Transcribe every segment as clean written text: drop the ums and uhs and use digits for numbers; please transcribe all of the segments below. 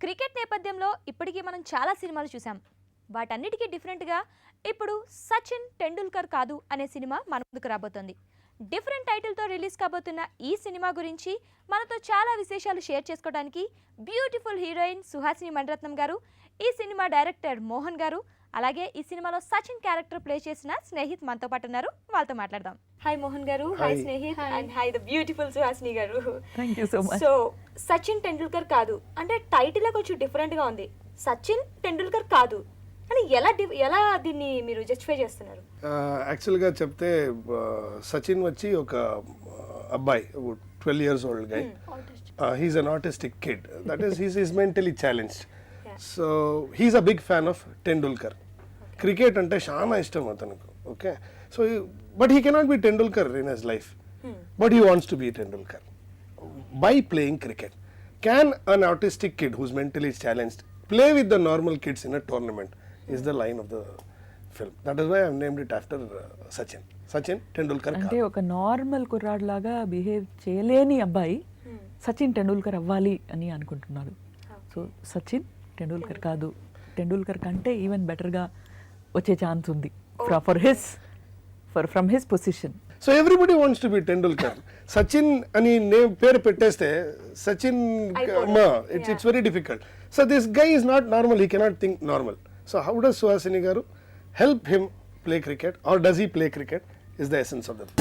Cricket నేపథ్యంలో ఇప్పటికీ మనం చాలా సినిమాలు చూసాం. వాటన్నిటికీ డిఫరెంట్గా ఇప్పుడు సచిన్ టెండూల్కర్ కాదు అనే సినిమా మన ముందుకు రాబోతోంది. డిఫరెంట్ టైటిల్తో రిలీజ్ కాబోతున్న ఈ సినిమా గురించి మనతో చాలా విశేషాలు షేర్ చేసుకోవడానికి బ్యూటిఫుల్ హీరోయిన్ సుహాసిని మణిరత్నం గారు, ఈ సినిమా డైరెక్టర్ మోహన్ గారు, అలాగే ఈ సినిమాలో సచిన్ క్యారెక్టర్ ప్లే చేసిన స్నేహిత్ మనతో పాటు ఉన్నారు. వాళ్ళతో మాట్లాడదాం. Hi Mohan garu, hi Snehith, and hi the beautiful Suhasini garu. Thank you so much. So Sachin Tendulkar కాదు అంటే టైటిల్ కొంచెం డిఫరెంట్ గా ఉంది. సచిన్ టెండూల్కర్ కాదు అని ఎలా దీన్ని మీరు జస్టిఫై చేస్తున్నారు? యాక్చువల్గా చెప్తే సచిన్ వచ్చి ఒక అబ్బాయి 12 years old guy. He's an autistic kid. That is, he's mentally challenged. So he's a big fan of Tendulkar. Cricket అంటే చాలా ఇష్టం అతనికి. Okay. So but he cannot be Tendulkar in his life. But he wants to be Tendulkar by playing cricket. Can an autistic kid who's mentally challenged play with the normal kids in a tournament? Is the line of the film. That is why I have named it after Sachin Tendulkar. అంటే ఒక normal కుర్రాడ్ లాగా behave చేయలేని అబ్బాయి సచిన్ టెండూల్కర్ అవ్వాలి అని అనుకుంటున్నాడు. So Sachin Tendulkar కాదు, టెండూల్కర్ కంటే ఈవెన్ బెటర్గా వచ్చే ఛాన్స్ ఉంది from his position. So everybody wants to be Tendulkar. Sachin ani name పేరు పెట్టేస్తే Sachin it's very difficult. So this guy is not normal. He cannot think normal. So how does Suhasini garu help him play cricket, or does he play cricket, is the essence of the film.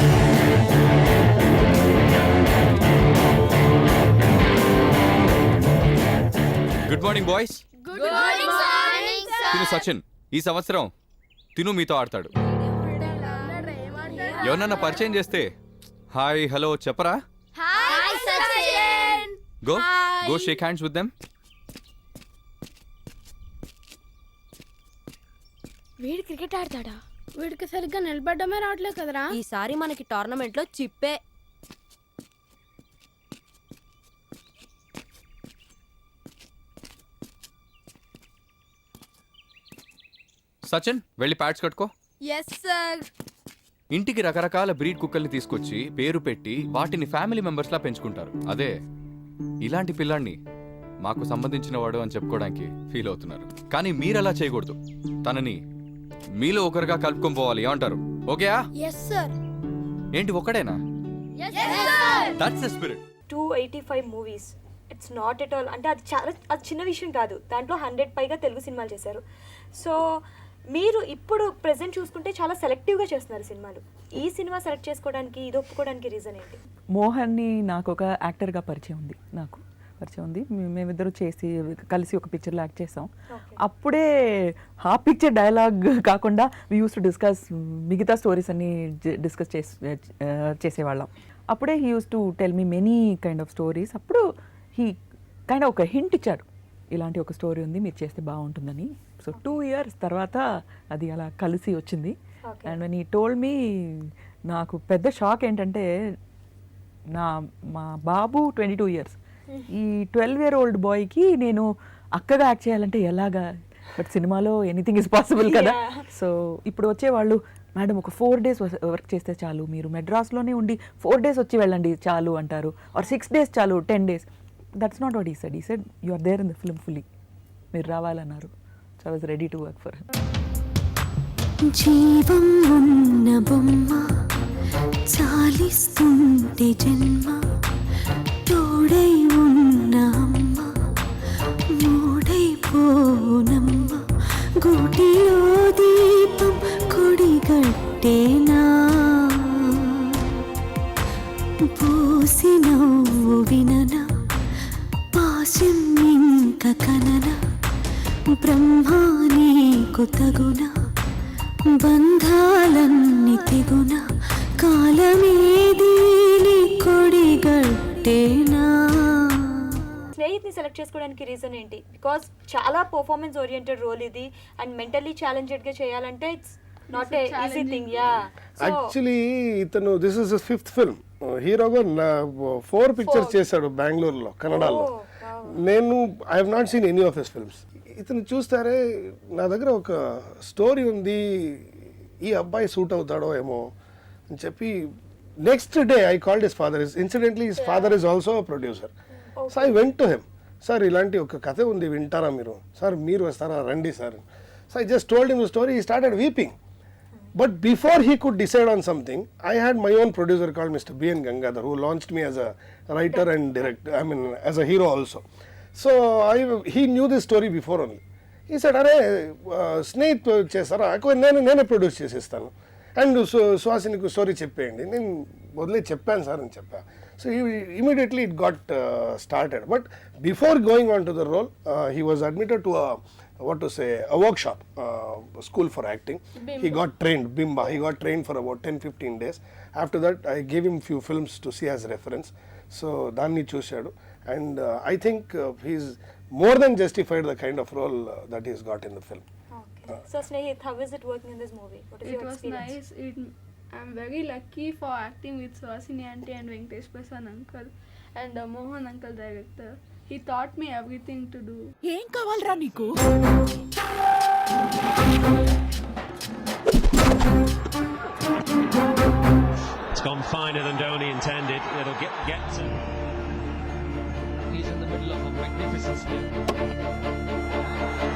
Good morning boys. Good morning sir. తిను సచిన్ ఈ సంవత్సరం తిను మీతో ఆడతాడు. ఎవరన్నా పరిచయం చేస్తే hi hello చెప్పరా? Hi Sachin. Go shake hands with them. వీడు క్రికెట్ ఆడతాడా? వీడికి సరిగ్గా నిలబడ్డమే రావట్లేదు కదరా. ఈసారి మనకి టోర్నమెంట్ లో చిప్పే. సచిన్ వెళ్ళి ప్యాడ్స్ కట్టుకో. Yes sir. ఇంటికి రకరకాల బ్రీడ్ కుక్కల్ని తీసుకొచ్చి పేరు పెట్టి వాటిని ఫ్యామిలీ మెంబర్స్ లా పెంచుకుంటారు. అదే ఇలాంటి పిల్లాన్ని మాకు సంబంధించిన వాడు అని చెప్పుకోవడానికి ఫీల్ అవుతున్నారు. కానీ మీరు అలా చేయకూడదు. తనని మీలో ఒకరుగా కలుపుకొని పోవాలి. ఏమంటారు? ఓకేయా? Yes sir. ఏంటి ఒక్కడేనా? Yes sir. That's the spirit. 285 movies, it's not at all. అంటే అది చిన్న విషయం కాదు. దాంట్లో 100 పైగా తెలుగు సినిమాలు చేశారు. సో మీరు ఇప్పుడు ప్రెజెంట్ చూసుకుంటే చాలా సెలెక్టివ్గా చేస్తున్నారు సినిమాలు. ఈ సినిమా సెలెక్ట్ చేసుకోవడానికి, ఇది ఒప్పుకోవడానికి రీజన్ ఏంటి? మోహన్ని నాకు ఒక యాక్టర్గా పరిచయం ఉంది. మేమిద్దరు కలిసి ఒక పిక్చర్లో యాక్ట్ చేసాం. అప్పుడే ఆ పిక్చర్ డైలాగ్ కాకుండా వీ యూస్ టు డిస్కస్ మిగతా స్టోరీస్ అన్ని డిస్కస్ చేసేవాళ్ళం. అప్పుడే he use to tell me many kind of stories. అప్పుడు హీ కైండ్ ఒక హింట్ ఇచ్చాడు, ఇలాంటి ఒక స్టోరీ ఉంది, మీరు చేస్తే బాగుంటుందని. సో 2 years తర్వాత అది అలా కలిసి వచ్చింది. And when he told me, నాకు పెద్ద షాక్ ఏంటంటే మా బాబు 22 years, ఈ 12-year-old బాయ్కి నేను అక్కగా యాక్ట్ చేయాలంటే ఎలాగా? బట్ సినిమాలో ఎనీథింగ్ ఇస్ పాసిబుల్ కదా. సో ఇప్పుడు వచ్చేవాళ్ళు, మేడం ఒక 4 days వర్క్ చేస్తే చాలు, మీరు మెడ్రాస్లోనే ఉండి 4 days వచ్చి వెళ్ళండి చాలు అంటారు, ఆర్ 6 days చాలు, 10 days. That's not what he said. He said you are there in the film fully, మీరు రావాలన్నారు. So I was ready to work for him. జీవం ఉన్న బొమ్మ చాలిస్తుంటే జన్మ, తోడై ఉన్న అమ్మ మూడైపోనమ్మ, గుడిలో దీపం కొడిగట్టేనా, పూసి నవ్వు విననా, పాశం ఇంక కననా, బ్రహ్మా నీకు తగునా, బంధాలన్నీ తెగునా, కాలమేది నీ కొడిగట్టేనా. స్నేహితుని సెలెక్ట్ చేసుకోవడానికి రీజన్ ఏంటి? బికాస్ చాలా పర్ఫార్మెన్స్ ఓరియంటెడ్ రోల్ ఇది, అండ్ మెంటల్లీ ఛాలెంజ్డ్గా చేయాలంటే it's not a easy thing. Actually ఇతను this is his 5th film. హీరోగా 4 pictures చేశాడు బెంగళూరులో, కన్నడలో. నేను I have not seen any of his films. ఇతను చూస్తారే, నా దగ్గర ఒక స్టోరీ ఉంది, ఈ అబ్బాయి సూట్ అవుతాడో ఏమో అని చెప్పి next day I called his father. Incidentally his father is also a producer. So I went to him. Sir ఇలాంటి ఒక కథ ఉంది వింటారా మీరు, సార్ మీరు వస్తారా రండి sir. So I just told him the story, he started weeping. But before he could decide on something, I had my own producer called Mr. B.N. Gangadhar, who launched me as a writer and director, I mean as a hero also. So he knew this story before only. He said, "Arey, Snehit chesara, nene produce chesistanu. And Suhasiniku story cheppeyandi." Nenu modle cheppanu sir ani cheppa. So immediately it got started. But before going on to the role, he was admitted to a workshop, school for acting. Bimba. He got trained, Bimba. He got trained for about 10-15 days. After that, I gave him few films to see as reference. So, Danni Chusadu. And I think he's more than justified the kind of role that he's got in the film. Okay. So Snehit, how is it working in this movie? What is your experience? It was nice. I'm very lucky for acting with Suhasini auntie and Venkatesh Prasad uncle and Mohan uncle director. He taught me everything to do. ఏం కావాలరా నీకు? It's gone finer than Dhoni intended. It'll get to... He's in the middle of a magnificent spin.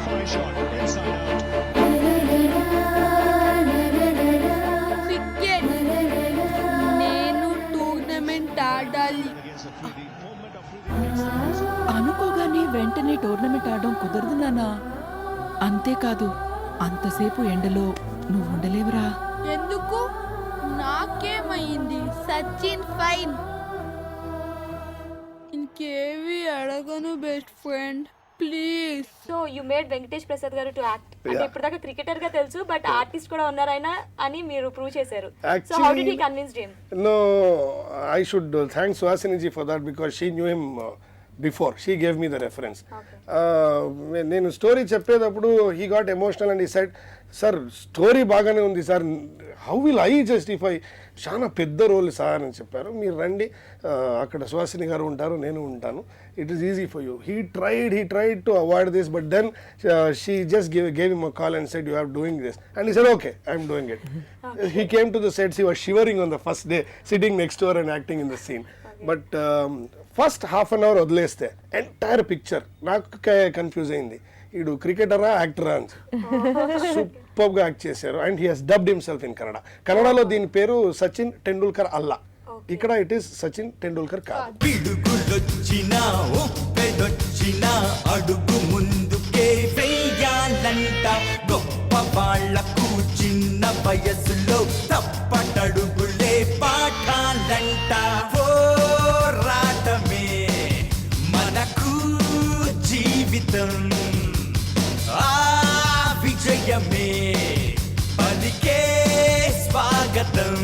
Fine shot, inside out. Cricket నేను tournament ఆడాలి. అనుకోగానే వెంటనే tournament ఆడడం కుదరదు నాన్నా. అంతేకాదు అంతసేపు ఎండలో నువ్వు ఉండలేవురా. ఎందుకు? నాకేమైంది? సచిన్ ఫైన్. ఇంకేవి అడగను best friend, please. So you made Venkatesh Prasad గారు టు యాక్ట్. అంటే ఇప్పటిదాకా క్రికెటర్ గా తెలుసు, బట్ ఆర్టిస్ట్ కూడా ఉన్నారైనా అని మీరు ప్రూవ్ చేశారు. So how did he convinced him? No, I should thank Suhasini ji for that because she knew him before. She gave me the reference. నేను స్టోరీ చెప్పేటప్పుడు he got emotional and he said, "Sir, story బాగానే ఉంది sir, how will I justify, చాలా పెద్ద role sir" అని చెప్పారు. మీరు రండి, అక్కడ సుహాసిని గారు ఉంటారు, నేను ఉంటాను, it is easy for you. He tried to avoid this, but then she just gave him a call and said, "You are doing this." And he said, "Okay, I am doing it." He came to the sets, he was shivering on the first day, sitting next to her and acting in the scene. But first half an hour వదిలేస్తే entire picture నాకు confuse అయింది, ఈడు క్రికెటరా యాక్టరా అని. Super గా act చేశారు. And he has dubbed himself in Kannada. కన్నడలో దీని పేరు సచిన్ టెండూల్కర్ అల్లా, ఇక్కడ ఇట్ ఈస్ సచిన్ టెండూల్కర్ కాదు. పిడుగులొచ్చినా ఉప్పెదొచ్చినా అడుగు ముందుకే వెయ్యాలంట, గొప్ప వాళ్లకు చిన్న వయసులో తప్పటడుగులే పాఠాలంట. పోరాటమే మనకు జీవితం, ఆ విజయమే పలికే స్వాగతం.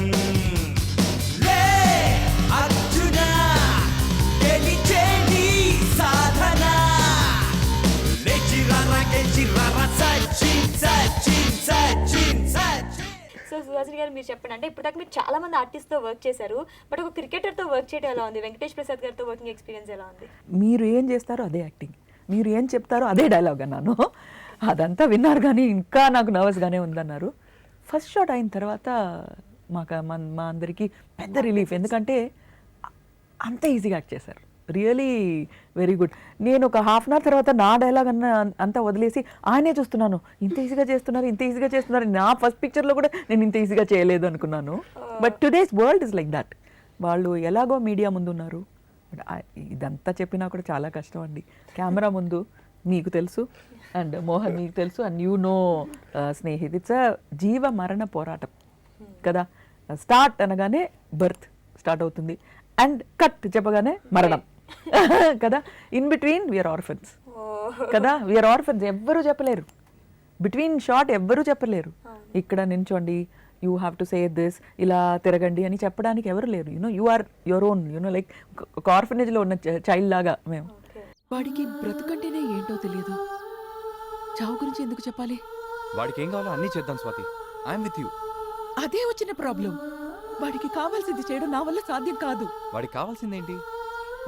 సో సుహాసిని గారు మీరు చెప్పండి, అంటే ఇప్పుడు దాకా మీరు చాలా మంది ఆర్టిస్ట్ తో వర్క్ చేశారు, బట్ ఒక క్రికెటర్ తో వర్క్ చేయడం ఎలా ఉంది? వెంకటేష్ ప్రసాద్ గారితో వర్కింగ్ ఎక్స్పీరియన్స్ ఎలా ఉంది? మీరు ఏం చేస్తారో అదే యాక్టింగ్, మీరు ఏం చెప్తారో అదే డైలాగ్ అన్నాను. అదంతా విన్నారు కానీ ఇంకా నాకు నర్వస్గానే ఉందన్నారు. ఫస్ట్ షాట్ అయిన తర్వాత మా అందరికీ పెద్ద రిలీఫ్, ఎందుకంటే అంత ఈజీగా యాక్ట్ చేశారు. Really very good. నేను ఒక హాఫ్ అన్ అవర్ తర్వాత నా డైలాగ్ అంతా వదిలేసి ఆయనే చూస్తున్నాను, ఇంత ఈజీగా చేస్తున్నారు. నా ఫస్ట్ పిక్చర్లో కూడా నేను ఇంత ఈజీగా చేయలేదు అనుకున్నాను. But today's world is like that. వాళ్ళు ఎలాగో మీడియా ముందు ఉన్నారు, ఇదంతా చెప్పినా కూడా చాలా కష్టం అండి. కెమెరా ముందు మీకు తెలుసు, అండ్ మోహన్ మీకు తెలుసు, and you know Snehith, it's జీవ మరణ పోరాటం కదా. స్టార్ట్ అనగానే బర్త్ స్టార్ట్ అవుతుంది, అండ్ కట్ చెప్పగానే మరణం కదా. ఇన్ బిట్వీన్ వీఆర్ ఆర్ఫన్స్ కదా, వీఆర్ ఆర్ఫన్స్. ఎవ్వరూ చెప్పలేరు బిట్వీన్ షాట్, ఎవ్వరూ చెప్పలేరు. ఇక్కడ నించోండి, you have to say this, ఇలా తిరగండి అని చెప్పడానికి ఎవరు లేరు. You are your own, like ఒక ఆర్ఫనేజ్లో ఉన్న చైల్డ్ లాగా మేము. వాడికి బ్రతుకంటేనే ఏంటో తెలియదు, చావు గురించి ఎందుకు చెప్పాలి? వాడికి ఏం కావాలో అన్నీ చేద్దాం స్వాతి, ఐఎమ్ విత్ యూ. అదే వచ్చిన ప్రాబ్లం. వాడికి కావాల్సింది చేయడం నా వల్ల సాధ్యం కాదు. వాడికి కావాల్సిందేంటి?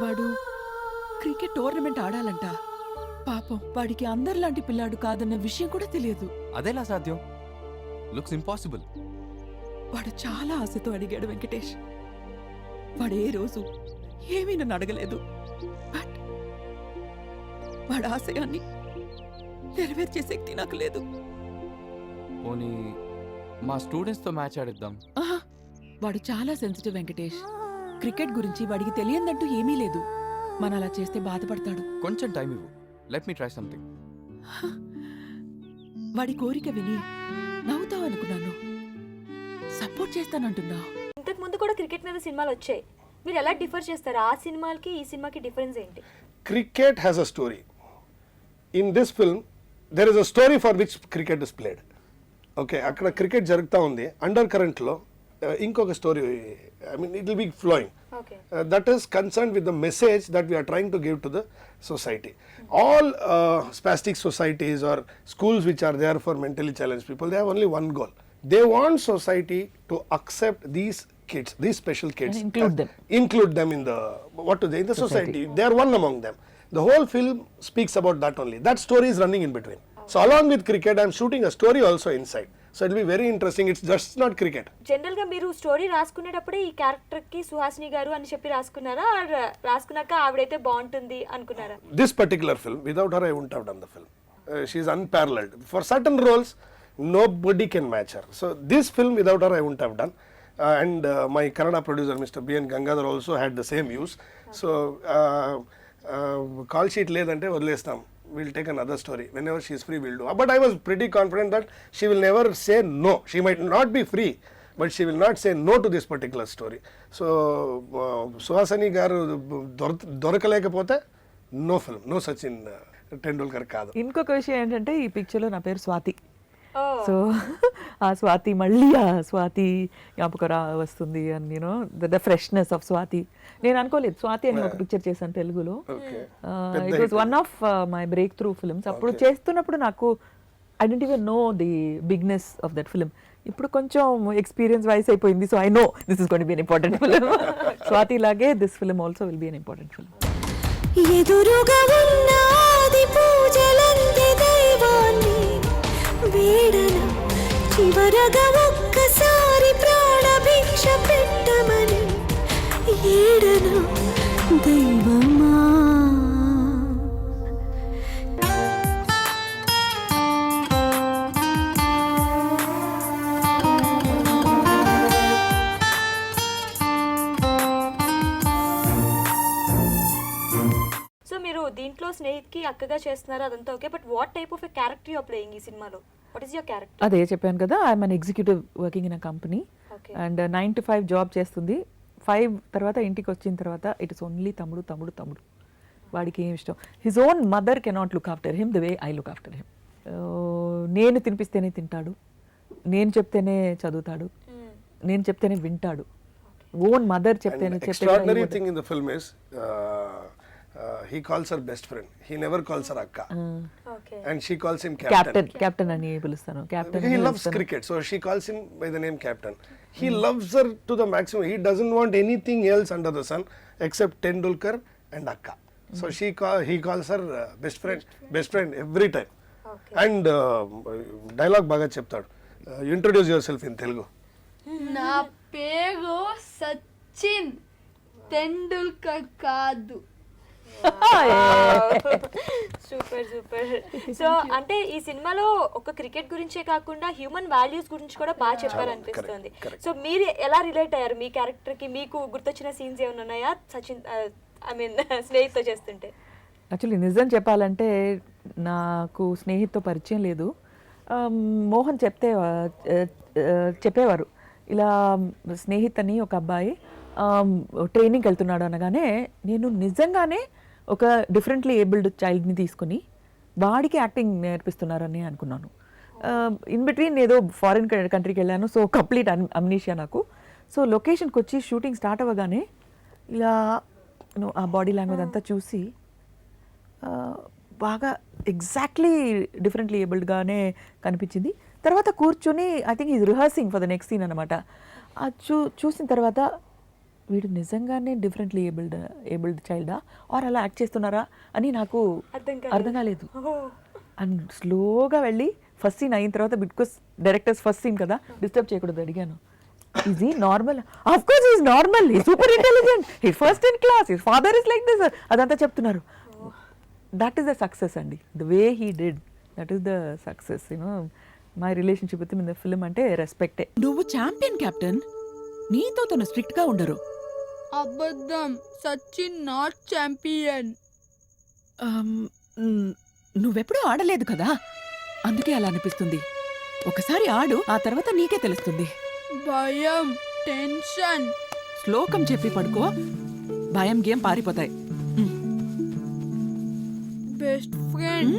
వాడు క్రికెట్ టోర్నమెంట్ ఆడాలంట. పాపం వాడికి అందరిలాంటి పిల్లాడు కాదన్న విషయం కూడా తెలియదు. అదేలా సాధ్యం? Looks impossible. వాడు చాలా ఆశతో అడిగాడు వెంకటేష్. వాడు ఏ రోజు ఏమీ నన్ను అడగలేదు. బట్ వాడి ఆశయాన్ని నెరవేర్చే శక్తి నాకు లేదు. పోనీ మా స్టూడెంట్స్తో మ్యాచ్ ఆడిద్దాం. ఆహా, వాడు చాలా సెన్సిటివ్ వెంకటేష్. క్రికెట్ గురించి వాడికి తెలియదంటూ ఏమీ లేదు. మన అలా చేస్తే బాధపడతాడు. కొంచెం టైం ఇవ్వు, లెట్ మీ ట్రై సంథింగ్. వాడి కోరిక విని నవ్వుతావు అనుకున్నాను. సపోర్ట్ చేస్తానంటున్నా. ఇంతకు ముందు కూడా క్రికెట్ మీద సినిమాలు వచ్చాయి, మీరు ఎలా డిఫర్ చేస్తారు? ఆ సినిమాకి ఈ సినిమాకి డిఫరెన్స్ ఏంటి? Cricket has a story. In this film, there is a story for which cricket is played. Okay, అక్కడ క్రికెట్ జరుగుతూ ఉంది, అండర్ కరెంట్లో ఇంకొక story, I mean it will be flowing. Okay, That is concerned with the message that we are trying to give to the society. All spastic societies or schools which are there for mentally challenged people, they have only one goal. They want society to accept these kids, these special kids, And include them in the in the society. They are one among them. The whole film speaks about that only. That story is running in between. So along with cricket, I am shooting a story also inside. So it will be very interesting. It's just not cricket. General గా మీరు story రాసుకునేటప్పుడే ఈ character కి సుహాసిని గారు అని చెప్పి రాసుకున్నారా, రాసుకున్నాక ఆవిడైతే బాగుంటుంది అనుకున్నారా? This particular film, without her I wouldn't have done the film. She is unparalleled. For certain roles, nobody can match her. So this film, without her I wouldn't have done. And my Kannada producer, Mr. B.N. Gangadhar, also had the same views. So call sheet ledante vadlestam. We'll take another story. Whenever she is free, we'll do. But I was pretty confident that she will never say no. She might not be free, but she will not say no to this particular story. So Suhasini garu దొరకలేకపోతే no film, no Sachin Tendulkar కాదు. ఇంకొక విషయం ఏంటంటే ఈ పిక్చర్లో నా పేరు Swathi. So ఆ స్వాతి మళ్ళీ ఆ స్వాతి జ్ఞాపకం వస్తుంది అని you know the freshness of Swathi. నేను అనుకోలేదు స్వాతి అని ఒక పిక్చర్ చేశాను తెలుగులో. It was one of my breakthrough films. అప్పుడు చేస్తున్నప్పుడు నాకు I don't even know the bigness of that film. ఇప్పుడు కొంచెం ఎక్స్పీరియన్స్ వైస్ అయిపోయింది. So I know this is going to be an important film. Swathi లాగే this film also will be an important film. ఎదురుగా ఉన్నది పూజలంది దైవాన్ని వేడన చివరగా ఒక్కసారి ప్రాణభిక్ష పెట్టమని ఏడన దైవమా. సో మీరు దీంట్లో స్నేహితుకి అక్కగా చేస్తున్నారు, అదంతా okay, but what type of a character you are playing ఈ సినిమాలో? What is your character? అదే చెప్పాను కదా, I'm an executive working in a company and 9 to 5 job చేస్తుంది. 5 తర్వాత ఇంటికి వచ్చిన తర్వాత ఇట్ ఇస్ ఓన్లీ తమ్ముడు తమ్ముడు తమ్ముడు. వాడికి ఏం ఇష్టం, his own mother cannot look after him the way I look after him. నేను తినిపిస్తేనే తింటాడు, నేను చెప్తేనే చదువుతాడు, నేను చెప్తేనే వింటాడు. ఓన్ మదర్ చెప్తేనే Extraordinary thing in the film is he calls her best friend. He never calls her akka. Okay, And she calls him captain. Captain అని పిలుస్తాను. He loves cricket, so she calls him by the name captain. He loves her to the maximum. He doesn't want anything else under the sun except Tendulkar and akka. So he calls her best friend every time. And dialogue baga cheptadu. Introduce yourself in Telugu. నా పేరు సచిన్ టెండూల్కర్ కాదు. Super super. So అంటే ఈ సినిమాలో ఒక cricket గురించే కాకుండా human values గురించి కూడా బాగా చెప్పారు అనిపిస్తుంది. సో మీరు ఎలా రిలేట్ అయ్యారు మీ క్యారెక్టర్ కి? మీకు గుర్తొచ్చిన సీన్స్ ఏమైనా ఉన్నాయా సచిన్ ఐ మీన్ స్నేహితుతో చేస్తుంటే? యాక్చువల్లీ నిజం చెప్పాలంటే నాకు స్నేహితుతో పరిచయం లేదు. మోహన్ చెప్పేవారు ఇలా స్నేహిత్ అని ఒక అబ్బాయి ట్రైనింగ్కి వెళ్తున్నాడు అనగానే నేను నిజంగానే ఒక డిఫరెంట్లీ ఏబుల్డ్ చైల్డ్ని తీసుకుని వాడికి యాక్టింగ్ నేర్పిస్తున్నారని అనుకున్నాను. ఇన్ బిట్వీన్ ఏదో ఫారిన్ కంట్రీకి వెళ్ళాను, సో కంప్లీట్ అమ్నీషియా నాకు. సో లొకేషన్కి వచ్చి షూటింగ్ స్టార్ట్ అవ్వగానే ఇలా ఆ బాడీ లాంగ్వేజ్ అంతా చూసి బాగా ఎగ్జాక్ట్లీ డిఫరెంట్లీ ఏబుల్డ్గానే కనిపించింది. తర్వాత కూర్చొని I think is rehearsing for the next scene అనమాట. చూసిన తర్వాత వీడు నిజంగానే డిఫరెంట్లీ ఏబుల్డ్ చైల్డా ఆర్ అలా యాక్ట్ చేస్తున్నారా అని నాకు అర్థం కాలేదు. అండ్ స్లోగా వెళ్ళి ఫస్ట్ సీన్ అయిన తర్వాత బికాస్ డైరెక్టర్స్ ఫస్ట్ సీన్ కదా డిస్టర్బ్ చేయకూడదు అడిగాను, ఈజ్ ఈ normal? Of course is normal, ఈ సూపర్ ఇంటెలిజెంట్, ఈ ఫస్ట్ ఇన్ క్లాస్, ఈ ఫాదర్ ఇస్ లైక్ దిస్, అదంతా చెప్తున్నారు. దట్ ఈస్ ద సక్సెస్ అండి. The way he did, that is the success. You know my relationship with in the film అంటే రెస్పెక్టే. నువ్వు champion captain, నీతో తను స్ట్రిక్ట్ గా ఉండరు. అబద్ధం, సచిన్ నాట్ ఛాంపియన్. నువ్వెప్పుడూ ఆడలేదు కదా, అందుకే అలా అనిపిస్తుంది. ఒకసారి ఆడు, ఆ తర్వాత నీకే తెలుస్తుంది. భయం, టెన్షన్. శ్లోకం చెప్పి పడుకో, భయం గేమ్ పారిపోతాయి. బెస్ట్ ఫ్రెండ్,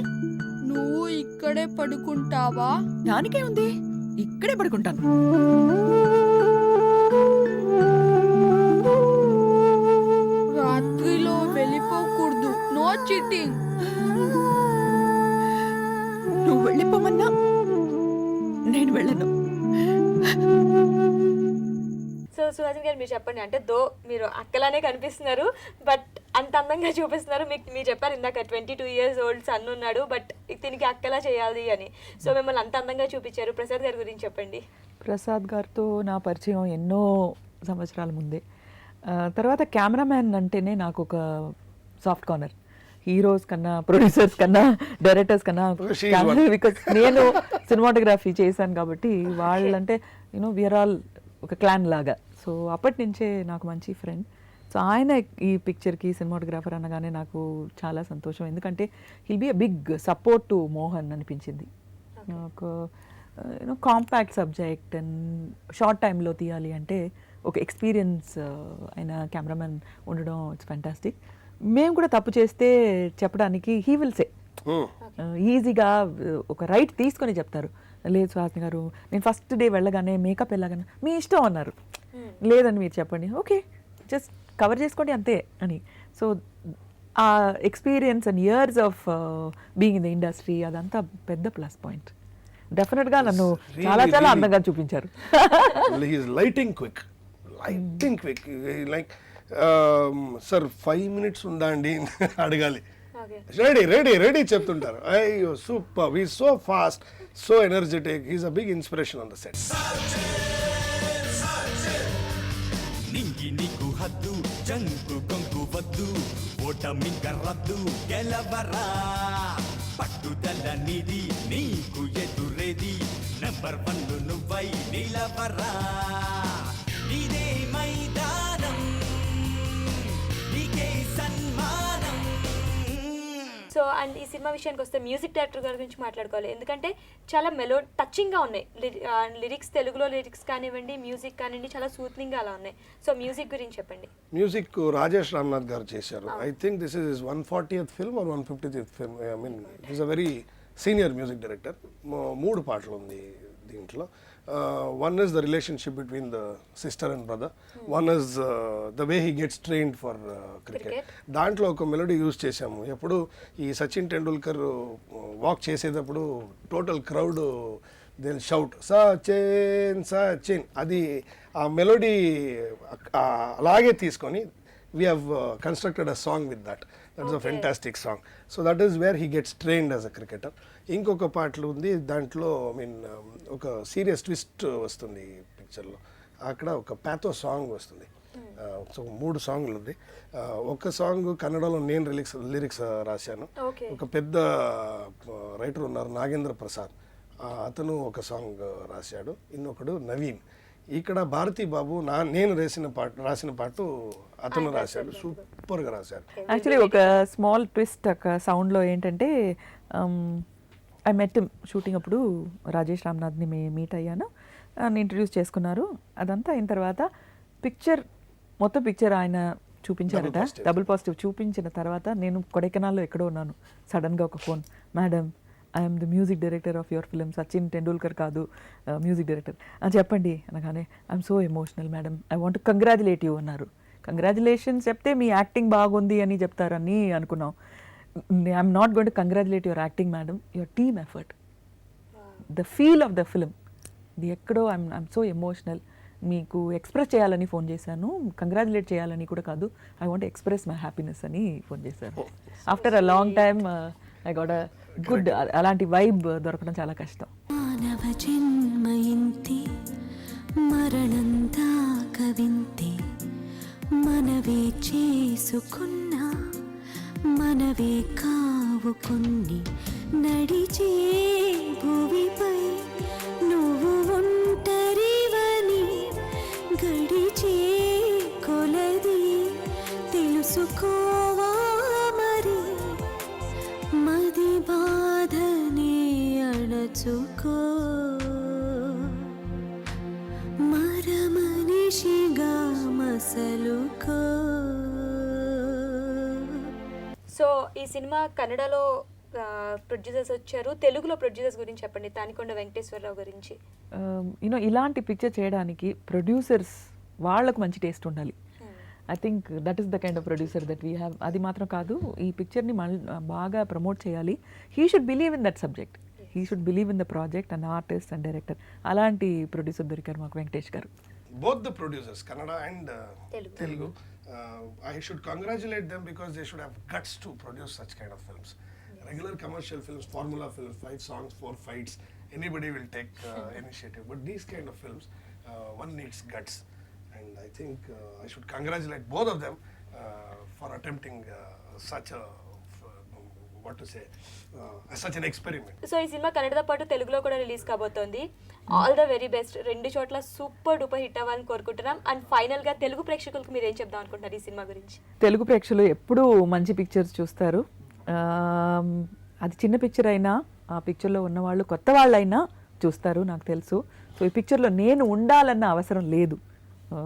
నువ్వు ఇక్కడే పడుకుంటావా? దానికే ఉంది, ఇక్కడే పడుకుంటాను. రాత్రిలో వెళ్ళిపోకూడదు. No cheating. నువ్వు వెళ్ళిపోమన్నా నేను వెళ్ళను. సో సుహాసిని గారు మీరు చెప్పండి, అంటే దో మీరు అక్కలానే కనిపిస్తున్నారు, బట్ అంత అందంగా చూపిస్తున్నారు. మీరు చెప్పారు ఇందాక 22 years old సన్ ఉన్నాడు, బట్ దీనికి అక్కలా చేయాలి అని. సో మిమ్మల్ని అంత అందంగా చూపించారు. ప్రసాద్ గారి గురించి చెప్పండి. ప్రసాద్ గారితో నా పరిచయం ఎన్నో సంవత్సరాల ముందే. తర్వాత కెమెరామ్యాన్ అంటేనే నాకు ఒక సాఫ్ట్ కార్నర్. హీరోస్ కన్నా, ప్రొడ్యూసర్స్ కన్నా, డైరెక్టర్స్ కన్నా, బికాస్ నేను సినిమాటోగ్రఫీ చేశాను కాబట్టి వాళ్ళంటే యూనో వీఆర్ ఆల్ ఒక క్లాన్ లాగా. సో అప్పటి నుంచే నాకు మంచి ఫ్రెండ్. సో ఆయన ఈ పిక్చర్కి సినిమాటోగ్రాఫర్ అనగానే నాకు చాలా సంతోషం, ఎందుకంటే he'll be a big support to Mohan అనిపించింది. ఒక you know compact subject and short టైంలో తీయాలి అంటే ఒక ఎక్స్పీరియన్స్ అయిన కెమెరామెన్ ఉండడం ఇట్స్ ఫ్యాంటాస్టిక్. మేము కూడా తప్పు చేస్తే చెప్పడానికి హీ విల్ సే, ఈజీగా ఒక రైట్ తీసుకొని చెప్తారు. లేదు సుహాసిని గారు, నేను ఫస్ట్ డే వెళ్ళగానే మేకప్ వెళ్ళగానే మీ ఇష్టం అన్నారు. లేదని మీరు చెప్పండి, ఓకే జస్ట్ కవర్ చేసుకోండి అంతే అని. సో ఆ experience and years of being in the industry అదంతా పెద్ద ప్లస్ పాయింట్. డెఫినెట్గా నన్ను చాలా చాలా అందంగా చూపించారు. Lighting quick, like sir 5 minutes ఉందా అండి అడగాలి, రెడీ రెడీ రెడీ చెప్తుంటారు. అయ్యో super, he so fast, so energetic, he's a big inspiration on the set. నింగి నీకు హద్దు, జంకు కొంకు వద్దు, ఓటమి గర్రద్దు, గెలవరా పట్టుదల నిధి, నీకు ఎదురేది, నెంబర్ 1 నువ్వై నిలవరా, నీదే మైదానం, నీకే సన్మానం. సో అండ్ ఈ సినిమా విషయానికి వస్తే మ్యూజిక్ డైరెక్టర్ గారి గురించి మాట్లాడుకోవాలి, ఎందుకంటే చాలా టచింగ్గా ఉన్నాయి లిరిక్స్, తెలుగులో లిరిక్స్ కానివ్వండి, మ్యూజిక్ కానివ్వండి, చాలా సూత్నింగ్గా అలా ఉన్నాయి. సో మ్యూజిక్ గురించి చెప్పండి. మ్యూజిక్ రాజేష్ రామ్నాథ్ గారు చేశారు. I think this is 140th film or 150th film. I mean is a very senior music director. 3 పాటలు ఉంది దీంట్లో. One is the relationship between the sister and brother. One is the way he gets trained for cricket. దాంట్లో ఒక melody use చేసాము. ఎప్పుడు ఈ Sachin Tendulkar walk చేసేటప్పుడు total crowd they will shout Sachin Sachin, అది ఆ మెలోడీ అలాగే తీసుకొని we have constructed a song with that. That's a fantastic song. So that is where he gets trained as a cricketer. ఇంకొక పాటలు ఉంది దాంట్లో, ఐ మీన్ ఒక సీరియస్ ట్విస్ట్ వస్తుంది పిక్చర్లో. అక్కడ ఒక ప్యాథో సాంగ్ వస్తుంది. సో 3 సాంగ్లు ఉంది. ఒక సాంగ్ కన్నడలో నేను లిరిక్స్ రాశాను. ఒక పెద్ద రైటర్ ఉన్నారు నాగేంద్ర ప్రసాద్, అతను ఒక సాంగ్ రాశాడు. ఇంకొకడు నవీన్. ఇక్కడ భారతీ బాబు నేను రాసిన పాట అతను రాశాడు. సూపర్గా రాశాడు. యాక్చువల్లీ ఒక స్మాల్ ట్విస్ట్ ఒక సౌండ్లో ఏంటంటే, ఐ మెట్ షూటింగ్ అప్పుడు రాజేష్ రామ్నాథ్ని మీట్ అయ్యాను, నన్ను ఇంట్రడ్యూస్ చేసుకున్నారు. అదంతా అయిన తర్వాత మొత్తం పిక్చర్ ఆయన చూపించారట, డబుల్ పాజిటివ్ చూపించిన తర్వాత నేను కొడైకెనాల్లో ఎక్కడో ఉన్నాను. సడన్గా ఒక phone, madam I'm the music director of your film, Sachin Tendulkar కాదు మ్యూజిక్ డైరెక్టర్ చెప్పండి అనగానే I'm so emotional madam, I want congratulate you అన్నారు. కంగ్రాచులేషన్స్ చెప్తే మీ యాక్టింగ్ బాగుంది అని చెప్తారని అనుకున్నాం. I'm not going to congratulate your acting madam, your team effort, the feel of the film, ఇది ఎక్కడో ఐఎమ్ సో ఎమోషనల్, మీకు ఎక్స్ప్రెస్ చేయాలని ఫోన్ చేశాను, కంగ్రాచులేట్ చేయాలని కూడా కాదు, I want express my happiness అని ఫోన్ చేశాను. After a long time I got a good, అలాంటి వైబ్ దొరకడం చాలా కష్టం. మానవ జన్మయింతే మరణంతా కవింతే, మనవే చేసుకున్నా మనవే కా నవ్వుకుని నడిచే భూమిపై నువ్వు ఒంటరివని గడిచే కొలది తెలుసుకోవా మరి మది బాధనే అణచుకో మరమనిషిగా మసలుకో. సో ఈ సినిమా కన్నడలో ప్రొడ్యూసర్స్ వచ్చారు, తెలుగులో ప్రొడ్యూసర్స్ గురించి చెప్పండి. తానికొండ వెంకటేశ్వరరావు గురించి. యూనో ఇలాంటి పిక్చర్ చేయడానికి ప్రొడ్యూసర్స్ వాళ్ళకు మంచి టేస్ట్ ఉండాలి. I think that is the kind of producer that we have. అది మాత్రం కాదు, ఈ పిక్చర్ని బాగా ప్రమోట్ చేయాలి. He should believe in that subject, he should believe in the project and artist and director. అలాంటి ప్రొడ్యూసర్ దొరికారు మాకు వెంకటేష్ గారు. Both the producers, Kannada and Telugu, I should congratulate them because they should have guts to produce such kind of films. Regular commercial films, formula films, 5 songs, 4 fights, anybody will take initiative. But these kind of films, one needs guts. And I think I should congratulate both of them for attempting such a, what to say, such an experiment. So ఈ cinema కన్నడతో పాటు తెలుగులో కూడా release కాబోతోంది. All the very best. 2 చోట్ల super duper hit అవ్వాలని కోరుకుంటున్నాం. And ఫైనల్గా తెలుగు ప్రేక్షకులకు మీరు ఏం చెప్దాం అనుకుంటున్నారు ఈ సినిమా గురించి? తెలుగు ప్రేక్షకులు ఎప్పుడూ మంచి పిక్చర్స్ చూస్తారు. అది చిన్న పిక్చర్ అయినా ఆ పిక్చర్లో ఉన్నవాళ్ళు కొత్త వాళ్ళైనా చూస్తారు, నాకు తెలుసు. సో ఈ పిక్చర్లో నేను ఉండాలన్న అవసరం లేదు.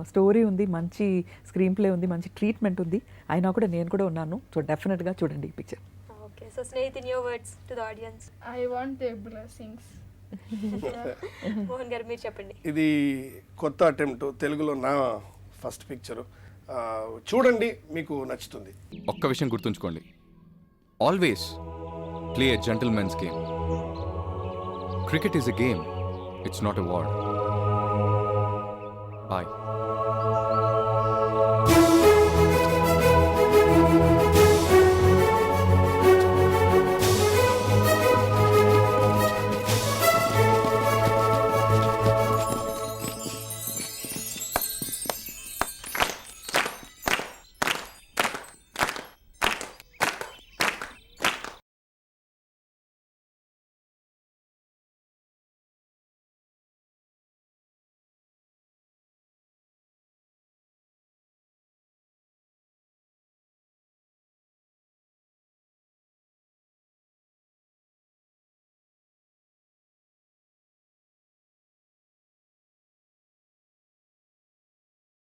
స్టోరీ ఉంది, మంచి స్క్రీన్ ప్లే ఉంది, మంచి ట్రీట్మెంట్ ఉంది, అయినా కూడా నేను కూడా ఉన్నాను. సో డెఫినెట్గా చూడండి ఈ picture. Okay, so Snehith, in your words to the audience. I want their blessings. Mohan గారు మీరు చెప్పండి. ఇది కొత్త అటెంప్ట్, తెలుగులో నా ఫస్ట్ పిక్చరు. చూడండి, మీకు నచ్చుతుంది. ఒక్క విషయం గుర్తుంచుకోండి, always play a gentlemen's game. Cricket is a game, it's not a war. Bye.